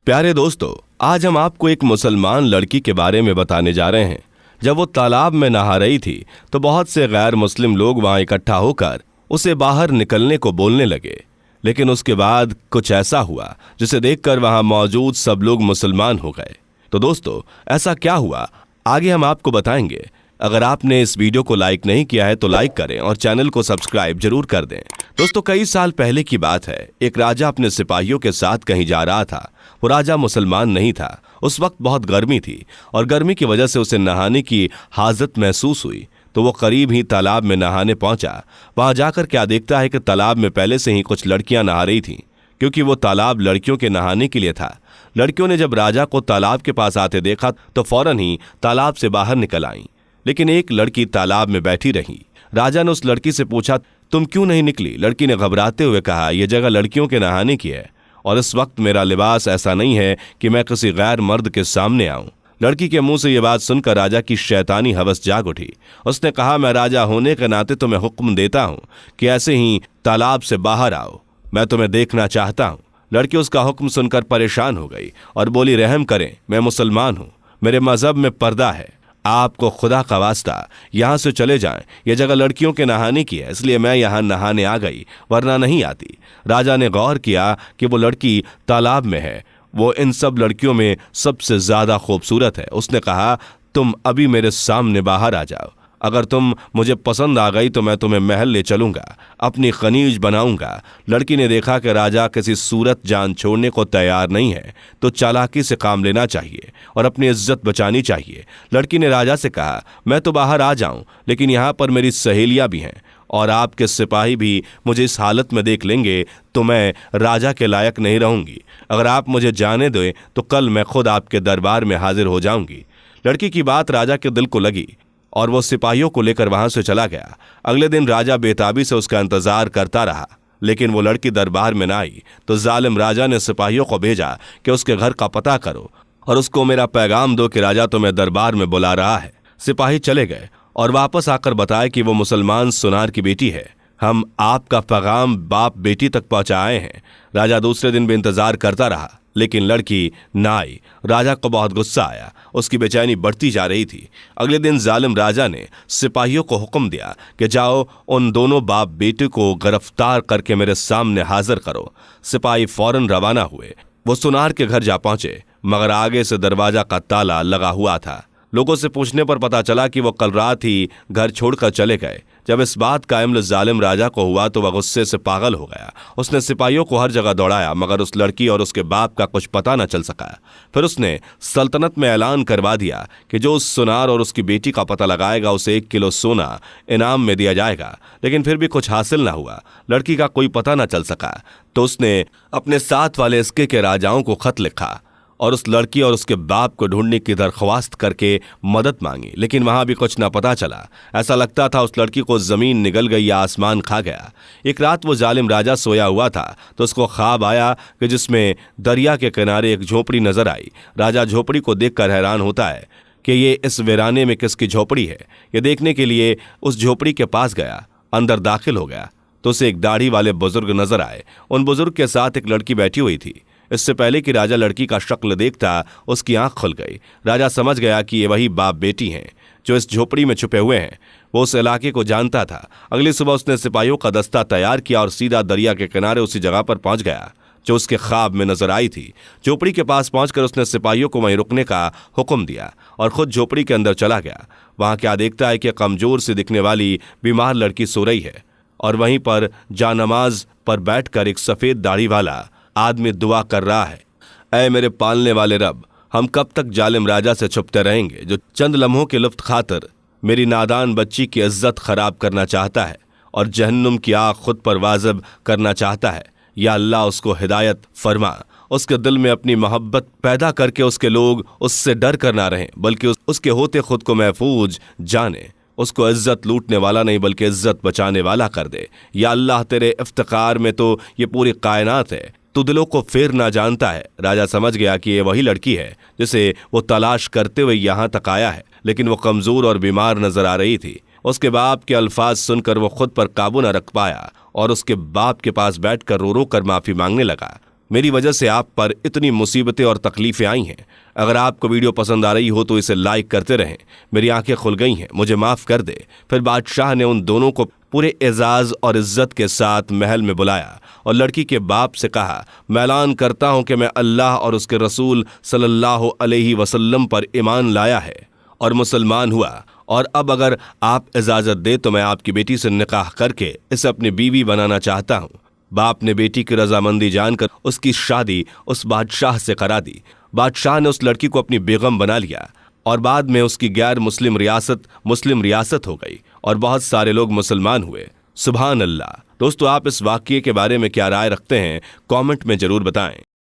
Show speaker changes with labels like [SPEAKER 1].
[SPEAKER 1] प्यारे दोस्तों, आज हम आपको एक मुसलमान लड़की के बारे में बताने जा रहे हैं। जब वो तालाब में नहा रही थी तो बहुत से गैर मुस्लिम लोग वहां इकट्ठा होकर उसे बाहर निकलने को बोलने लगे। लेकिन उसके बाद कुछ ऐसा हुआ जिसे देखकर वहां मौजूद सब लोग मुसलमान हो गए। तो दोस्तों, ऐसा क्या हुआ आगे हम आपको बताएंगे। अगर आपने इस वीडियो को लाइक नहीं किया है तो लाइक करें और चैनल को सब्सक्राइब जरूर कर दें। दोस्तों, कई साल पहले की बात है। एक राजा अपने सिपाहियों के साथ कहीं जा रहा था। वो राजा मुसलमान नहीं था। उस वक्त बहुत गर्मी थी और गर्मी की वजह से उसे नहाने की हाजत महसूस हुई। तो वो करीब ही तालाब में नहाने पहुंचा। वहां जाकर क्या देखता है कि तालाब में पहले से ही कुछ लड़कियां नहा रही थीं, क्योंकि वो तालाब लड़कियों के नहाने के लिए था। लड़कियों ने जब राजा को तालाब के पास आते देखा तो फौरन ही तालाब से बाहर निकल आईं। लेकिन एक लड़की तालाब में बैठी रही। राजा ने उस लड़की से पूछा, तुम क्यों नहीं निकली? लड़की ने घबराते हुए कहा, यह जगह लड़कियों के नहाने की है और इस वक्त मेरा लिबास ऐसा नहीं है कि मैं किसी गैर मर्द के सामने आऊं। लड़की के मुंह से यह बात सुनकर राजा की शैतानी हवस जाग उठी। उसने कहा, मैं राजा होने के नाते तुम्हें हुक्म देता हूं कि ऐसे ही तालाब से बाहर आओ, मैं तुम्हें देखना चाहता हूं। लड़की उसका हुक्म सुनकर परेशान हो गई और बोली, रहम करें, मैं मुसलमान हूं, मेरे मजहब में पर्दा है, आपको खुदा का वास्ता यहां से चले जाएं। यह जगह लड़कियों के नहाने की है, इसलिए मैं यहां नहाने आ गई, वरना नहीं आती। राजा ने गौर किया कि वो लड़की तालाब में है। वो इन सब लड़कियों में सबसे ज्यादा खूबसूरत है। उसने कहा, तुम अभी मेरे सामने बाहर आ जाओ। अगर तुम मुझे पसंद आ गई तो मैं तुम्हें महल ले चलूंगा, अपनी खनीज बनाऊंगा। लड़की ने देखा कि राजा किसी सूरत जान छोड़ने को तैयार नहीं है, तो चालाकी से काम लेना चाहिए और अपनी इज्जत बचानी चाहिए। लड़की ने राजा से कहा, मैं तो बाहर आ जाऊं, लेकिन यहाँ पर मेरी सहेलियां भी हैं और आपके सिपाही भी मुझे इस हालत में देख लेंगे तो मैं राजा के लायक नहीं रहूंगी। अगर आप मुझे जाने दें तो कल मैं खुद आपके दरबार में हाजिर हो जाऊंगी। लड़की की बात राजा के दिल को लगी और वो सिपाहियों को लेकर वहां से चला गया। अगले दिन राजा बेताबी से उसका इंतजार करता रहा, लेकिन वो लड़की दरबार में ना आई। तो जालिम राजा ने सिपाहियों को भेजा कि उसके घर का पता करो और उसको मेरा पैगाम दो कि राजा तुम्हें दरबार में बुला रहा है। सिपाही चले गए और वापस आकर बताया कि वो मुसलमान सुनार की बेटी है। हम आपका पैगाम बाप बेटी तक पहुंचाए हैं। राजा दूसरे दिन भी इंतजार करता रहा, लेकिन लड़की ना आई। राजा को बहुत गुस्सा आया, उसकी बेचैनी बढ़ती जा रही थी। अगले दिन जालिम राजा ने सिपाहियों को हुक्म दिया कि जाओ उन दोनों बाप बेटे को गिरफ्तार करके मेरे सामने हाजिर करो। सिपाही फौरन रवाना हुए। वो सुनार के घर जा पहुंचे, मगर आगे से दरवाजा का ताला लगा हुआ था। लोगों से पूछने पर पता चला कि वो कल रात ही घर छोड़कर चले गए। जब इस बात का इल्म जालिम राजा को हुआ तो वह गुस्से से पागल हो गया। उसने सिपाहियों को हर जगह दौड़ाया, मगर उस लड़की और उसके बाप का कुछ पता न चल सका। फिर उसने सल्तनत में ऐलान करवा दिया कि जो उस सुनार और उसकी बेटी का पता लगाएगा उसे 1 किलो सोना इनाम में दिया जाएगा। लेकिन फिर भी कुछ हासिल न हुआ, लड़की का कोई पता न चल सका। तो उसने अपने साथ वाले इस्के के राजाओं को खत लिखा और उस लड़की और उसके बाप को ढूंढने की दरख्वास्त करके मदद मांगी, लेकिन वहां भी कुछ ना पता चला। ऐसा लगता था उस लड़की को जमीन निगल गई या आसमान खा गया। एक रात वो जालिम राजा सोया हुआ था तो उसको ख्वाब आया कि जिसमें दरिया के किनारे एक झोपड़ी नजर आई। राजा झोपड़ी को देखकर हैरान होता है कि ये इस वीराने में किसकी झोपड़ी है। ये देखने के लिए उस झोपड़ी के पास गया, अंदर दाखिल हो गया तो उसे एक दाढ़ी वाले बुजुर्ग नजर आए। उन बुजुर्ग के साथ एक लड़की बैठी हुई थी। इससे पहले कि राजा लड़की का शक्ल देखता उसकी आंख खुल गई। राजा समझ गया कि ये वही बाप बेटी हैं जो इस झोपड़ी में छुपे हुए हैं। वो उस इलाके को जानता था। अगली सुबह उसने सिपाहियों का दस्ता तैयार किया और सीधा दरिया के किनारे उसी जगह पर पहुंच गया जो उसके ख्वाब में नजर आई थी। झोपड़ी के पास पहुंचकर उसने सिपाहियों को वहीं रुकने का हुक्म दिया और खुद झोपड़ी के अंदर चला गया। वहां क्या देखता है कि कमजोर से दिखने वाली बीमार लड़की सो रही है और वहीं पर जानमाज पर बैठकर एक सफेद दाढ़ी वाला आदमी दुआ कर रहा है, ऐ मेरे पालने वाले रब, हम कब तक जालिम राजा से छुपते रहेंगे जो चंद लम्हों के लुफ्त खातिर मेरी नादान बच्ची की इज्जत खराब करना चाहता है और जहन्नुम की आग खुद पर वाजिब करना चाहता है। या अल्लाह, उसको हिदायत फरमा, उसके दिल में अपनी मोहब्बत पैदा करके उसके लोग उससे डर कर ना रहें, बल्कि उसके होते खुद को महफूज जाने। उसको इज्जत लूटने वाला नहीं बल्कि इज्जत बचाने वाला कर दे। या अल्लाह, तेरे इफ्तिकार में तो ये पूरी कायनात है, तू दिलों को फेर ना जानता है। राजा समझ गया कि ये वही लड़की है जिसे वो तलाश करते हुए यहाँ तक आया है, लेकिन वो कमजोर और बीमार नजर आ रही थी। उसके बाप के अल्फाज सुनकर वो खुद पर काबू न रख पाया और उसके बाप के पास बैठकर रो रो कर माफी मांगने लगा। मेरी वजह से आप पर इतनी मुसीबतें और तकलीफें आई हैं। अगर आपको वीडियो पसंद आ रही हो तो इसे लाइक करते रहें। मेरी आंखें खुल गई हैं, मुझे माफ़ कर दे। फिर बादशाह ने उन दोनों को पूरे एजाज और इज्जत के साथ महल में बुलाया और लड़की के बाप से कहा, मैं ऐलान करता हूं कि मैं अल्लाह और उसके रसूल सल्लल्लाहु अलैहि वसल्लम पर ईमान लाया है और मुसलमान हुआ, और अब अगर आप इजाज़त दे तो मैं आपकी बेटी से निकाह करके इसे अपनी बीवी बनाना चाहता हूं। बाप ने बेटी की रजामंदी जानकर उसकी शादी उस बादशाह से करा दी। बादशाह ने उस लड़की को अपनी बेगम बना लिया और बाद में उसकी गैर मुस्लिम रियासत हो गई और बहुत सारे लोग मुसलमान हुए। सुभान अल्लाह। दोस्तों, आप इस वाक़ये के बारे में क्या राय रखते हैं, कमेंट में जरूर बताएं।